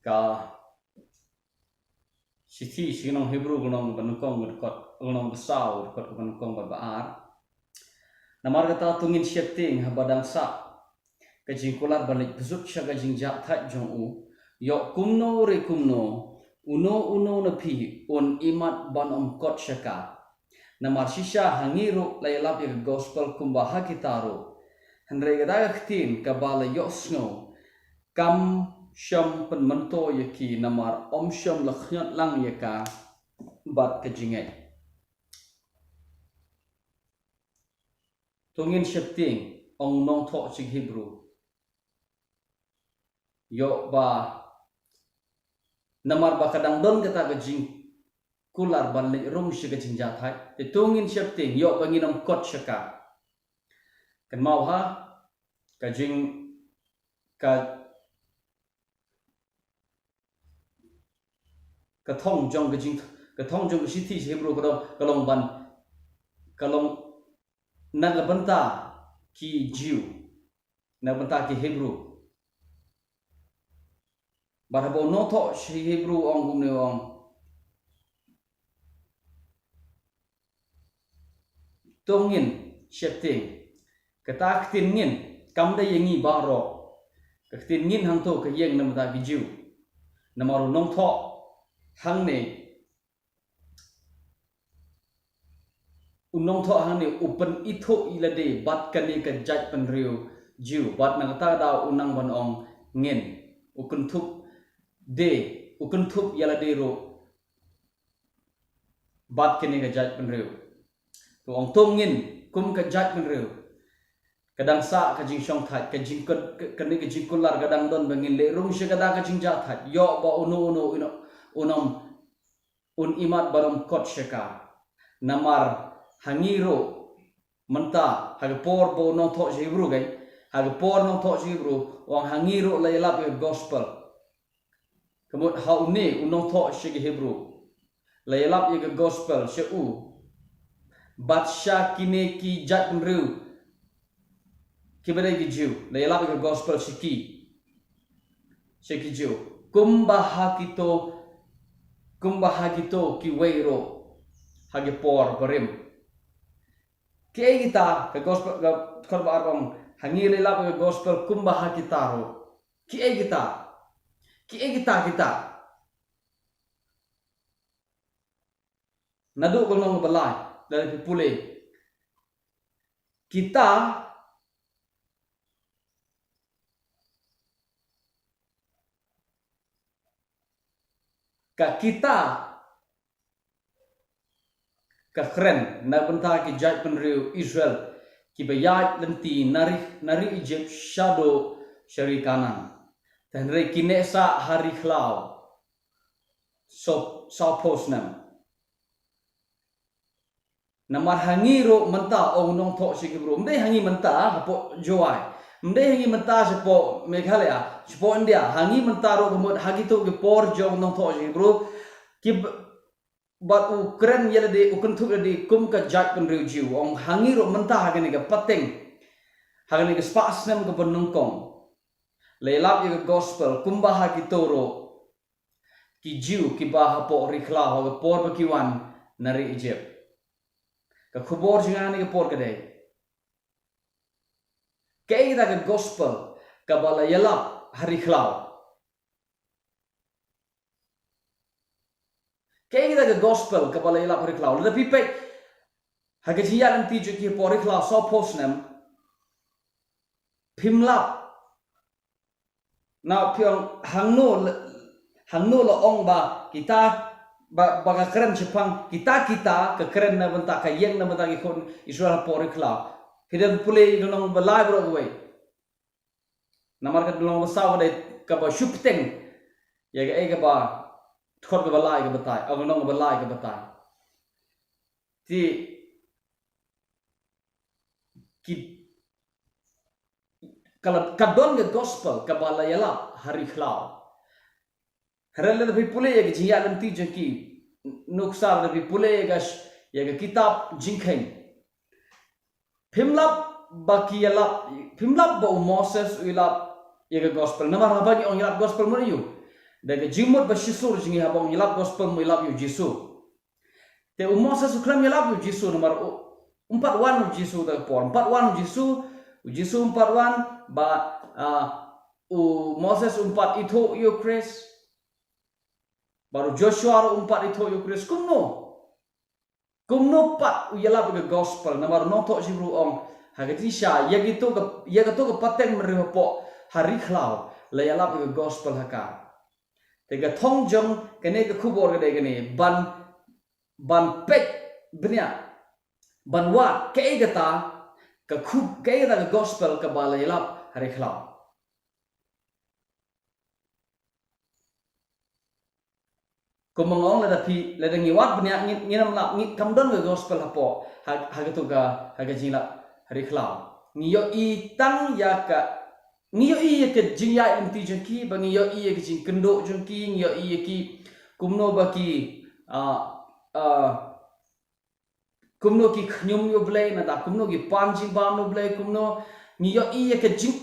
ka sithi sinong Hebrew gunong banukong kot gunong besau kot banukong babaar namar kata tungin shifting habadang sa kajing kular balik besut sya kajing jak that jong u yok kumno re kumno uno na pi on imat ban kot syaka namar shisha hangiru laylap ya gospel kumbaha kitaro hanre gada khtin kabala yosno kam syam penmento yaki namar om syam lakhyat lang yaka bat ke jingiaid tungin shifting ong nong thok sig Hebrew yo ba namar ba kadang don kata ke jing kular ban le rong shi ke jinja thai te tungin shifting yo bangin om kot syaka kan mau ha ka jing ka thong jong ke jing ka thong jong sithi Hebrew kalong ban kalong nagbanta ki Jew nagbanta ki Hebrew barabo no tho si Hebrew ong gumne ong tongin shifting kata ktin ngin kam da yengi baro ka ktin ngin hang to ka yeng namta ki Jew namaru nong tho hang ne unong tho hang ne open itho ilade bat kani ka jaj penriu Jew bat nang ta da unang ban ong ngin ukun thup de ukun thup yalade ro bat kani ka jaj penriu to ong tong ngin kum ka jaj penriu kadang sa ka jing syong that ka jing kani ka jing kular kadang don bangin le rung sya kadang ka jing jat that yo ba uno unom un imat barom kot syaka namar hangiro menta hagpor bo no tho Hebrew gai hagpor no tho Hebrew wang hangiro laylap ya gospel kemut haune unong tho syagi Hebrew laylap ya gospel syau batsha kine ki jat penriu kibere gi Jew laylap ya gospel syaki Jew kumbaha kito ki weiro hagi por barim Kaei kita ke gospel ke korba arong hangi lelap ke gospel kumbaha kita ro Kaei kita nadu golong belai dari pipule kita keren na benta ki jaj penriu Israel ki bayat lynti nari Egypt shadow syari kanan dan re kinesa hari rikhlaw sawphew snem namar hangiro menta ong nong tho si Hebrew mde hangi menta hapo joai mde hangi menta sepo Meghalaya sepo India hangi menta ro kemut hagi to ke por jong nong tho si Hebrew ki bat ukren yalade ukun thup de kum ka jaj penriu Jew ong hangiro menta hagani ka pateng hagani ka spasnem ka penungkong laylap ya gospel kumbaha kitoro ki Jew ki ba hapo rikhlaw ka por bakiwan nari Egypt ka khubor jingani ka por kadai Kaei da ka gospel ka bala ialap rikhlaw Kaei da ka gospel ka bala ialap rikhlaw la pipe hagajiya lynti ju ki por rikhlaw sawphew snem phimlap na pyong hangno lo ong ba kita ba keren Jepang kita ke keren na benta ka yeng na benta ki khun Israel por rikhlaw hidan pule nong balai bro we namar ka nong saw de ka ba shupteng ya ga e ka ba thot ka balai ka batai ag nong balai ka batai ti ki kala kadon ke gospel ka bala ialap hari rikhlaw harale de pule ya jingiaid lynti jaki nuksa de pule ya kitab jingkhain phimlap ba ki ialap phimlap ba Moses uilap ya ke gospel namar habang ong ialap gospel mo yu daga jimut ba shisur jingi habang ialap gospel mo ialap yu Jisu te Moses ukram ialap yu Jisu namar 41 Jisu da por 41 Jisu 41 ba Moses 4 itu yu Chris baru Joshua 4 itu yu Chris kumno pat ialap ke gospel namar noto jibru ong hagetisha yagito ke pateng merihopo rikhlaw la ialap ke gospel haka tega thong jong kene ke khubor gede ban pek benya ban wat Kaei kata Kaei kata ke gospel ke bala ialap rikhlaw kumongong la dapi la dangi wat benya nginam lap ngit kamdon ke gospel hapo hagetu ga hagajila rikhlaw ngiyo I tang ya ka ngiyo I ke jingiaid lynti jengki ba ngiyo I ke jing kendo jengki ngiyo I ki kumno ba ki kumno ki khnyum yo blay na ta kumno ki panjing bam no blay kumno ngiyo I ke jing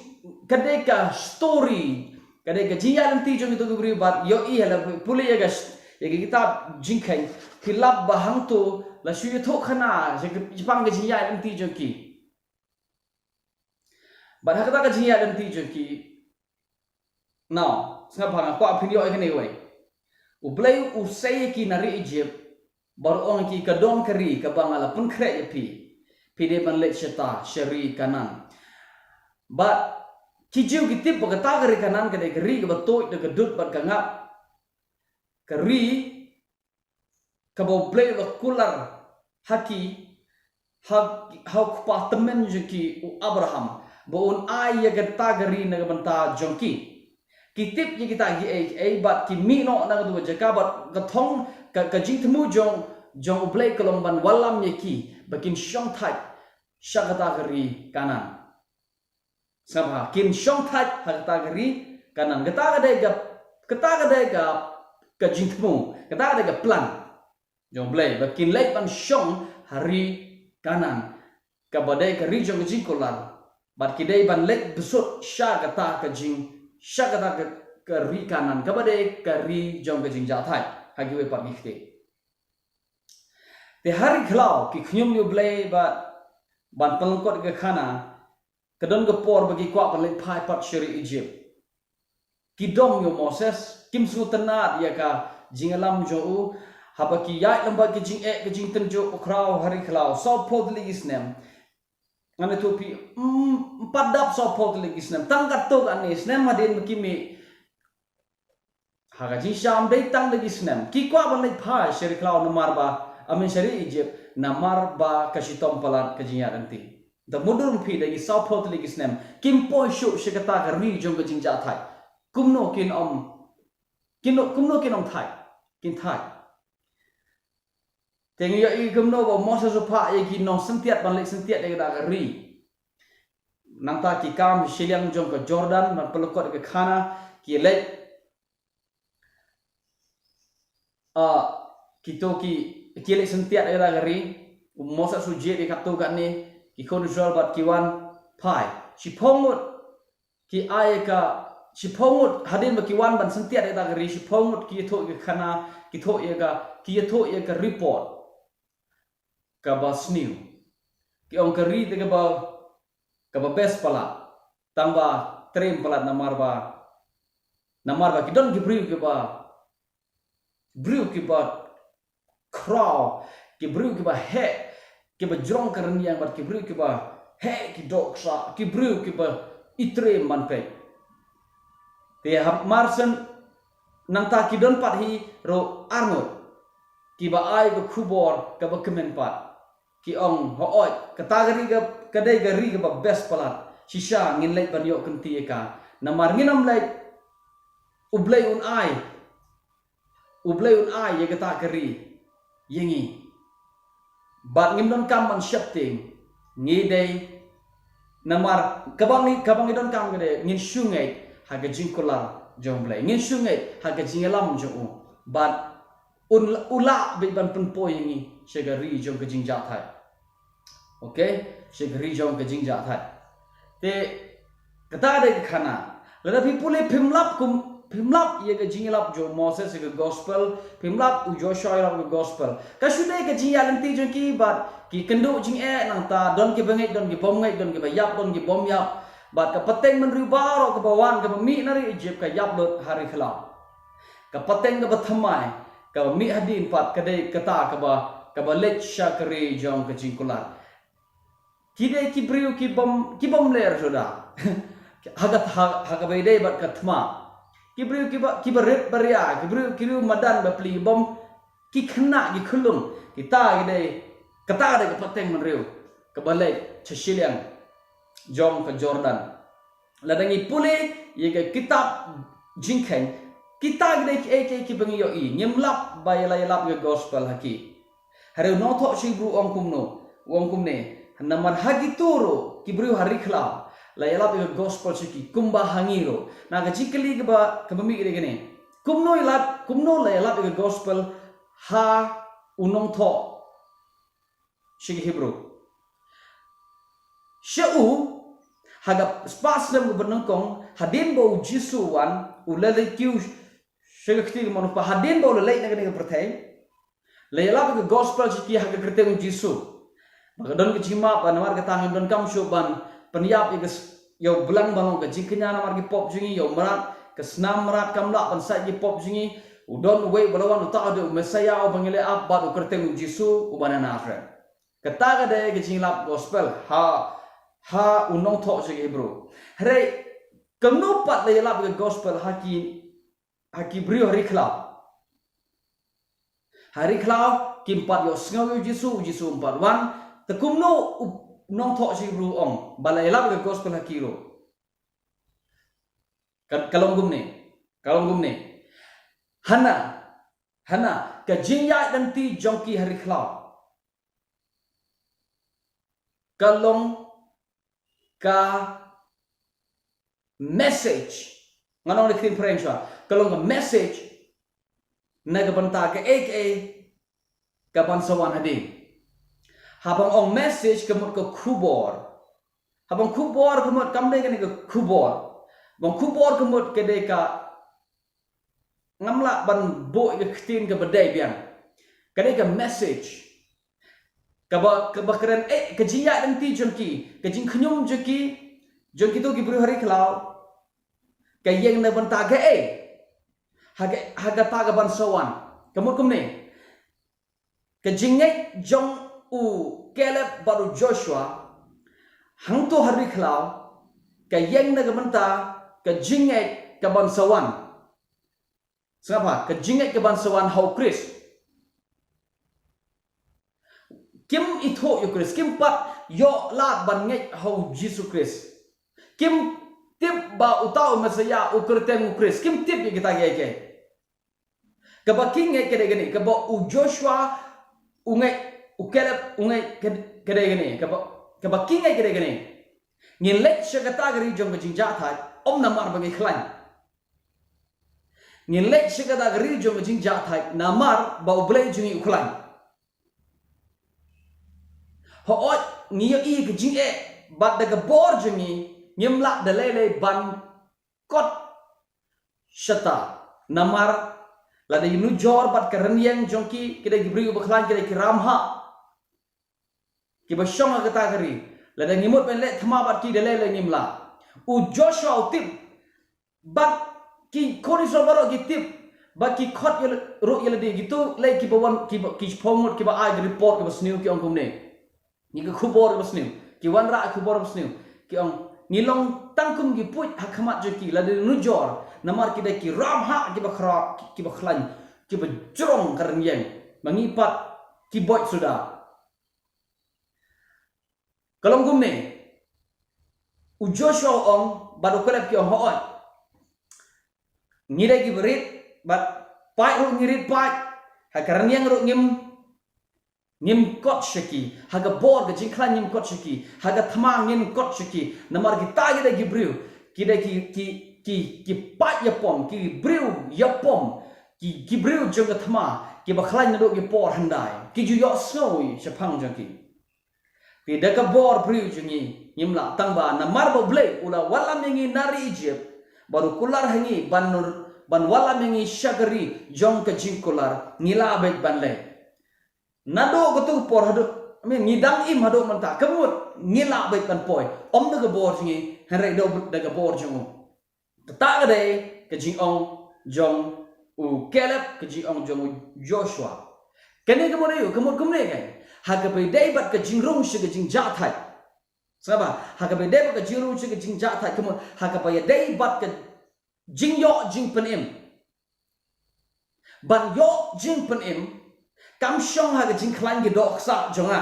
kadeka story kadeka jingiaid lynti jeng itu beri bat yo I hala pule ya gas ya kita jingkai hilap bahang tu la shuye thok khana jipang ke jingiaid lynti jengki but hakata ka jingiaid lynti jengki now sanga phanga kwa video ikane wai ublay usay ki nari Egypt baru ong ki kadon kari ka bangala pun kre pi de ban let sheta shari kanan but ki jiu ki tip ka ta kari kanan ka de kari ka batoi de kadut bat ka ngap kari ka bo blay wa kular haki hak patemen jengki Abraham boon ay gata gari na banta jongki kitip ye kita gi bat ki mi no na du jaka bat gathong ka jingtmu jong ublay kolomban walam ye ki bakin shong thai shagata gari kanan sabha kin shong thai hagata gari kanan gata ga ka jingtmu gata ga plan jong blay bakin lek ban shong hari kanan ka badai ka rijong jingkolar bat kidai ban lek besut sha kata ka jing sha kata ka ri kanan ka badai ka ri jong ka jing jathai hagi we pat gikte te hari khlau ki khnyum yu blay ban palangkot ka khana kadon ka por bagi kwa pan lek phai pat shiri Egypt kidom yu Moses kim su tanat ya ka jingalam jo u habaki yai lamba ki jing tenjo ukraw hari khlau sawphew snem ngane topi padap sawphew snem tangkat to ane snem hadin kimi haga jing sham dei tang de snem ki kwa ban lek phai shiri khlau namar ba amin shari Egypt namar ba kashitom palat ka jingiaid lynti the modern pi de sawphew snem kim po shu shikata ka ri jong ka jing ja thai kumno kin thai kin thai tengi yo I kumno ba Moses pha ye ki no sentiat ban lek sentiat de da ri nanta ki kam shiliang jong ka Jordan ban pelokot ke khana ki lek kito ki lek sentiat de da ri Moses suje de kapto kan ni ki khun jol bat ki wan phai shiphongut ki ayeka shiphongut hadin ba ki wan ban sentiat de da ri shiphongut ki tho ke khana ki tho ye ka report ka ba snew ki ong kari de ka ba best pala tangba trem pala namar ba ki don ki briu ki ba crow ki briu ki ba he ki ba jrong karni yang ba ki briu ki ba he ki doksa ki briu ki ba itrem man pe te hap marsen nang ta ki don pat hi ro arnot ki ba ai ba khubor ka ba kemen pat ki ong ho oi katagari ga kadai gari ga ba best palat shisha ngin lek ban yo kunti ka namar nginam lek ublay un ai ye kata kari yengi bat ngim don kam ban shapting ngi dei namar kabang don kam gede ngin shungai haga jingkolar jong blay ngin shungai haga jingalam jong bat ula be ban penpo yengi shegari jong ka jingja thai okay shegari jong ka jingja thai te kata de khana Lada pi pulih pimlap ye ke jingilap jo Moses ke gospel, pimlap u Joshua ke gospel. Ka sudah ke jingiaid lynti jong ki bat ki kendu jingiaid nang ta don ki bengit don ki bom ngai don ki bayap don ki bom yap. Bat ka peteng menri baro ke bawan ke mi nari Egypt ka yap lot hari khala. Ka peteng ke bathamai ka mi hadin pat kadai kata ka ba lech syakri jong ke jingkular. Kide ki briu ki bom ler sudah. Haga baidai bat katma. Kibriu kibarit baria, kibriu madan bapli bom ki kena ki khulung kita gede kata ada ke pateng menriu ke balai chashiliang jong ke Jordan ladangi pule ye ke kitab jingkhen kita gede ki bengi yo I nyemlap bayalap ke gospel haki hari no tho sibru ong kumne hanaman hagi turu kibriu hari rikhlaw layalap ke gospel siki kumba hangiro na gajikali ke bami gini kumno layalap ke gospel ha unong tho siki Hebrew shau haga spas nam benengkong hadin bau jisu wan ulale kiu shekti manu pa hadin bau lelai na gini pertai layalap ke gospel siki haga kerteng jisu bagadon ke jima pa namar ke tangan don kam ban peniap ikas yo belang balong ke jiknya namar ki pop jingi yo merat ke senam merat kamla pan sai ki pop jingi udon we balawan uta ade mesaya o bangile ap ba kerteng jisu ubana nafre kata gade ke jinglap gospel ha unong tho se Hebrew hre kemno pat le lap ke gospel haki brio rikhlaw hari rikhlaw kimpat yo sngaw jisu empat wan tekumno nong tho si bru ong balai lap ke gospel hakiro kalong gumne hana ke jingiaid lynti jongki hari rikhlaw kalong ka message nganong dikin prensha kalong ka message na gabanta ke ka bansawan hading habang ong message kemut ke khubor habang khubor kemut kamde ke khubor bang khubor kemut ke deka ngamla ban bo ke ktin ke bedai biang ke deka message kaba keren ke jingiaid lynti jongki ke jing khnyum jongki tu gibru hari rikhlaw ke yeng na banta ke haga ta ga ban sawan kemut kumne ke jingiaid jong Caleb baru Joshua hang tu hari rikhlaw ke yeng na gamenta ke jingiaid ke bangsawan siapa ke jingiaid ke bangsawan hau Chris kim itu yo Chris kim pat yo lat ban ngai hau Jesus Chris kim tip ba utau mesaya ukerteng Chris kim tip kita ke baking ngai ke gini ke ba Joshua ungai Caleb ungai kede gini ke baking ngai kede gini ngilek syagata gari jong ke jingjat hai om namar bagi klan ngilek syagata gari jong ke jingjat hai namar bau blai jungi uklan ho ngiyo I ke jinge bat daga bor jungi ngimla dalele ban kot syata namar lada yunu jor bat kerenyang jongki kita gibri ubaklan kita kiramha ki basyong kata gari lada ngimut penlek thama bat ki dalele ngimla u Joshua tip bat ki koni sobaro ki tip bat ki khot ro yelade gitu lay ki bawan ki phomut ki ba ai report ki basniu ki ongkum ne ni ki khubor ki basniu ki wanra khubor basniu ki ong nilong tangkum ki puj hakmat joki lada nujor namar kita ki ramha ki bakhra ki bakhlan ki jrong kerenyang mengipat ki boy sudah kalau gumne u Joshua ong baru kelap ki ong hoon ngire ki berit bat pai ru ngirit pai hakarenyang ru ngim kot shiki haga bor ga jingklan ngim kot shiki haga thama ngim kot shiki namar ki ta gi briu kida ki pat yapom ki briu yapom ki briu jong thama ki bakhlan ndo ki por handai ki ju yo snowy chapang jaki ki da ka bor briu jungi ngimla tangba namar bo blai ula walam ngi nari Egypt baru kular hangi ban wala mengi syagari jong ke jing kular ngila bet ban le nado gotu por hadu ngidang im hadu manta kemut ngila bet ban poi om de bor jingi henre do de bor jongu ta de ke jing ong jong u kelep ke jing ong jong Joshua kene kemut kumne kan hagabe dai bat ke jing rong shi ke jing ja thai Sabah, hagabe dai bat ke jing rong shi ke jing ja thai kemut hagabe dai bat ke jing yo jing pen im ban yo jing pen im kam shong ha jing klan ge dok sa jonga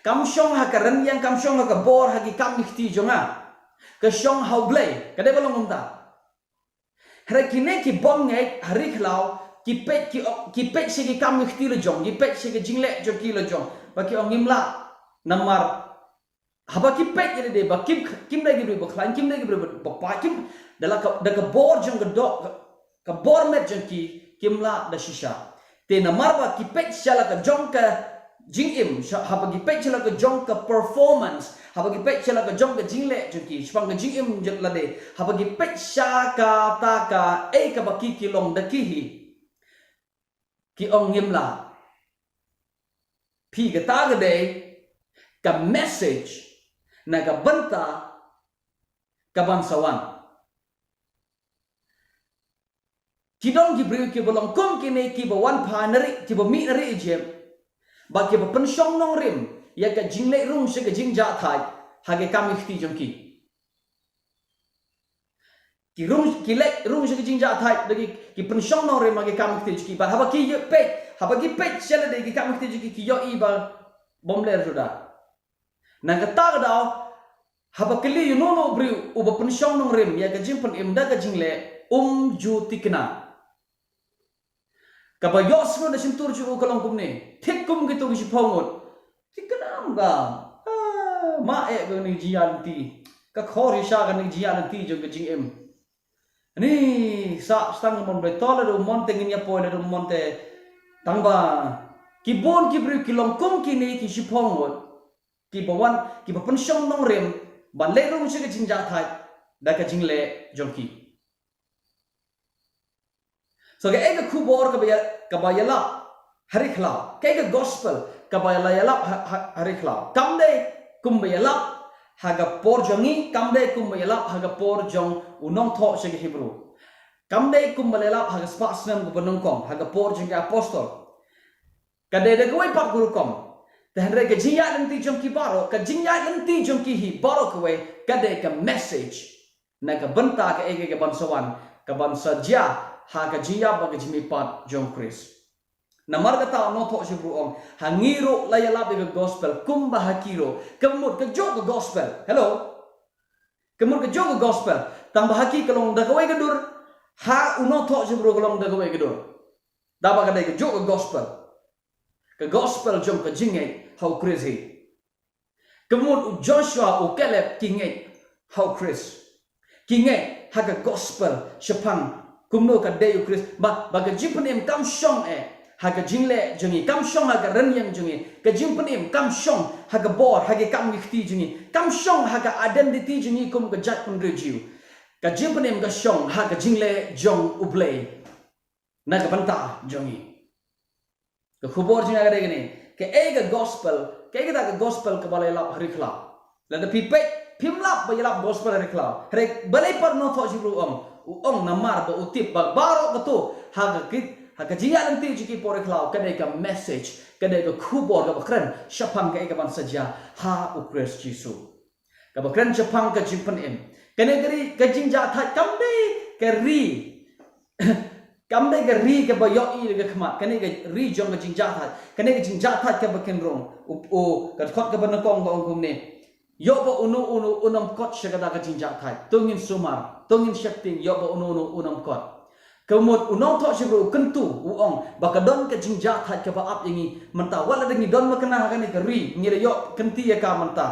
kam shong ha ren yang kam shong ha bor ha gi kam nikti jonga ka shong hau blai ka de balong umta hre kine ki bom ngai rikhlaw ki pet se ki kam nikti le jong ki pet se ki jing le jo ki le jong ba ki ong imla namar haba ki pet ye de ba kim dai gi ba klan kim dai gi ba pa kim daga bor jong ge dok ka bor met jong ki kimla da shisha te namar ba ki pet shala ka jong ka jing im haba ki pet shala ka jong ka performance haba ki pet shala ka jong ka jing le jong ki spang ka jing im jot la de haba ki pet sha ka ta ka e ka ba ki long da ki hi ki ong ngimla pi ka ta ga de ka message na ka banta ka bansawan kidong gibriu ki bolong kum kini ki bawan pa nari ki ba mi nari jem ba ki ba pensyong nong rim ya ka jingle rung se ka jing ja thai ha ke kam khti jong ki rung ki le rung se ka jing ja thai de ki pensyong nong rim ma ke kam khti ki ba ha ba ki ye pe ha ba ki pe sele de ki kam khti ki yo i ba bom le sudah na ka ta ga dau ha ba kli you no briu u ba pensyong nong rim ya ka jing pen im da ka jingle ju tikna Kapa yos mo na simtur ju kalong kumne tik kum gitu gi pongot tiknam ga ma e ga ni jianti ka khori sha ga ni jianti jo ga jing em ni sa stang mon be tole do monte nginya poile do monte tangba ki bon ki bru ki long kum ki ni ki shi pongot ki bawan ki ba pensyong nong rem ban le ru shi ga jing ja thai da ka jing le jong ki So ke khubor ka ba ialap rikhlaw ke gospel ka ba ialap rikhlaw kamde kum ba ialap haga por jongi kamde kum ba ialap haga por jong unong tho se Hebrew kamde kum ba ialap haga spa snem go banong kom haga por jong apostol kade de koi pak guru kom tehre ke jingiaid lynti jong ki baro ka jingiaid lynti jong ki hi baro kwe kade ka message na ka banta ka ke bansawan ka bansa ja ha ka jia ba ka jimi pat jong Chris namar ka ta no tho shibru ong hangiro la ialap de gospel kum ba hakiro kemut ka jog gospel hello kemut ka jog gospel tang ba haki kalong da kawai gadur ha uno tho shibru kalong da kawai gadur da ba ka de ka jog gospel jong ka jingiaid how Chris hi kemut Joshua u Caleb kingiaid how Chris kingiaid ha ka gospel shapang kumno ka deyu Chris ba ka jipenim kam shong ha ka jingle jungi kam shong ha ka ren yang jungi ka jipenim kam shong ha ka bor ha ka kam khti jungi kam shong ha ka identity jungi kum ka jat pun rejiu ka jipenim ka shong ha ka jingle jong ublay na ka banta jungi ka khubor junga ka degani ka gospel ka gospel ka balai lap rikhlaw la da pipet pimlap ba ialap gospel rikhlaw rek balai par no tho jibru ong namar ba utip ba baro kato haga jia lynti jiki por rikhlaw kade ka message kade ka khubor ka bakran shapang ka ban saja ha u Christ Jesu ka bakran shapang ka jimpan em kane gari ka jingja tha kamde ka ri kamde ka ri ka ba yo i ka khmat kane ka ri jong ka jingja tha kane ka jingja tha ka baken rong u ka khot ka ban kong ka ong ne yo ba unam kot shagada ka jingja thai tungin sumar tungin shakting yo ba unam kot kemut unong tho shibru kentu uong bakadon ka jingja thai ka ba ap yangi manta wala dengi don makana ka ni ka ri ngira yo kenti ya ka manta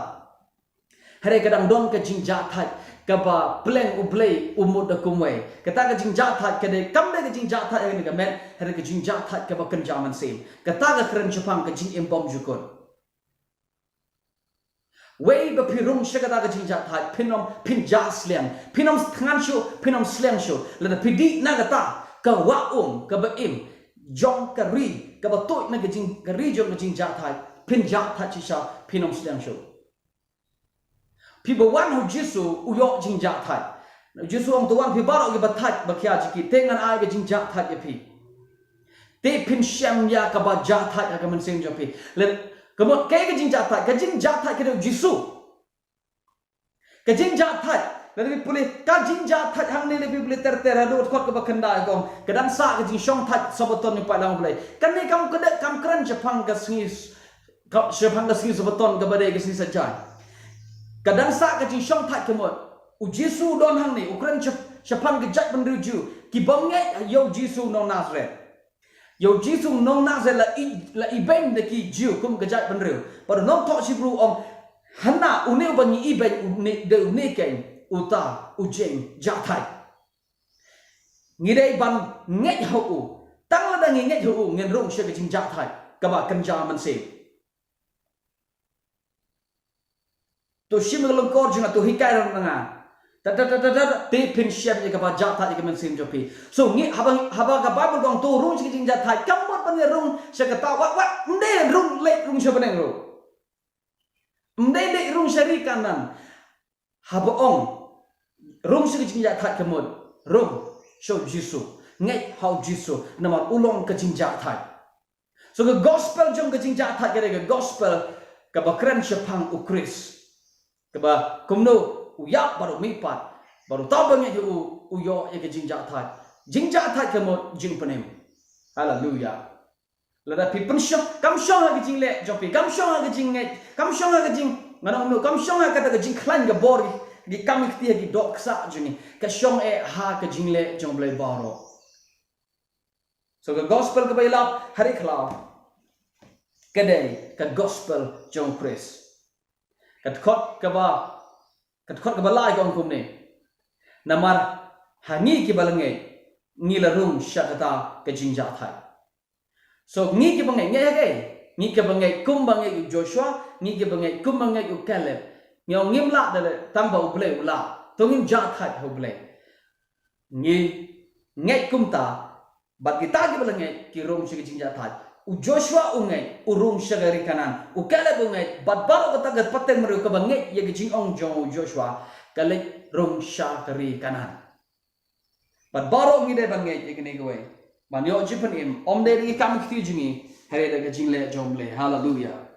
hare kadang don ka jingja thai ka ba pleng ublay umud da kumwe kata ka jingja thai ka de kamde ka jingja thai ni ka men hare ka jingja thai ka ba kan jaman sim kata ka kren chapang ka jing im bom jukon Wei ba pirung shakada ka jingjat thai pinom pinja slang pinom thangan shu pinom slang shu la pidi na kata ka wa ka ba im jong ka ri ka ba toy na ka jing ka ri jong ka jingjat thai pinja thai chi sha pinom slang shu people wan hu jisu uyo jingjat thai jisu ong tuan pi baro ke batai ba kya chi ki tengan ai ka jingjat thai pi te pin sham ya ka ba ja thai ka man sing jo pi le Kemudian kaya kajing jatai, kena jisu, kajing jatai, lebih boleh kajing jatai hang ni lebih boleh teradu kuat kebakenda kong, kadang sa kajing shong tat sabaton ni palang boleh, kan ni kamu kedek kamu keren Jepang kesengis, Jepang kesengis sabaton kepada kesengis saja, kadang sa kajing shong tat kemudian, jisu don hang ni, ukuran Jepang kejat menuju, kibangnya yo jisu non Nazareth. Yo jisu nong na ze la ibeng de ki jiu kum gajat benreu pada nong tok si bru om hana une bangi ibeng une de une ken uta ujeng jatai ngidai ban nget ho tang la dang nget ho ngen rong she jing jatai ka ba kan ja man se to shim long kor jinga to hikai rong nga te pin shep ni ka ba jatai ka man sim jopi so ngi haba ka ba bang to rong jing jatai kamot pan rong she ka ta wa nde rong le rong she ban ro nde le rong shari kanan haba ong rong she jing jatai kamot rong show jisu ngai how jisu nama ulong ka jing jatai so the gospel jong ka jing jatai ka gospel ka ba kran shapang ukris ka ba kumno uyak baru mipat baru tahu banyak uyo ya ke jingjat thai kemot jing penem haleluya lada pi pensyong kam syong ha ke jing le jopi kam syong ha ke jing ngai kam syong ha ke jing nganong no kam syong ha kata ke jing klan ke bor di kam ikti gi dok sa jini ka syong ha ke jing le jong blai baro so ke gospel ke ialap rikhlaw kedai ke gospel jong Chris kat khot ke ba kat khot ke balai kong kum ni namar hangi ki balangai ngi la rum shakata ke jingjat thai so ngi ki bangai ngai ge ngi ki bangai kum bangai Joshua ngi ki bangai kum bangai Caleb ngau ngim la de tangba u ble ula to ngim jat thai ho ble ngi ngai kum ta bat kita ki balangai ki rum shi ke jingjat thai u Joshua ungai urung shagari kanan u Caleb ungai bat baro kata gat pateng meru ke bangai ye ke jingong jong Joshua kalik rong shagari kanan bat baro ngi de bangai ye ke ne goe ban yo jipen im om de ri kam ki jingi hele de ke jingle jomble hallelujah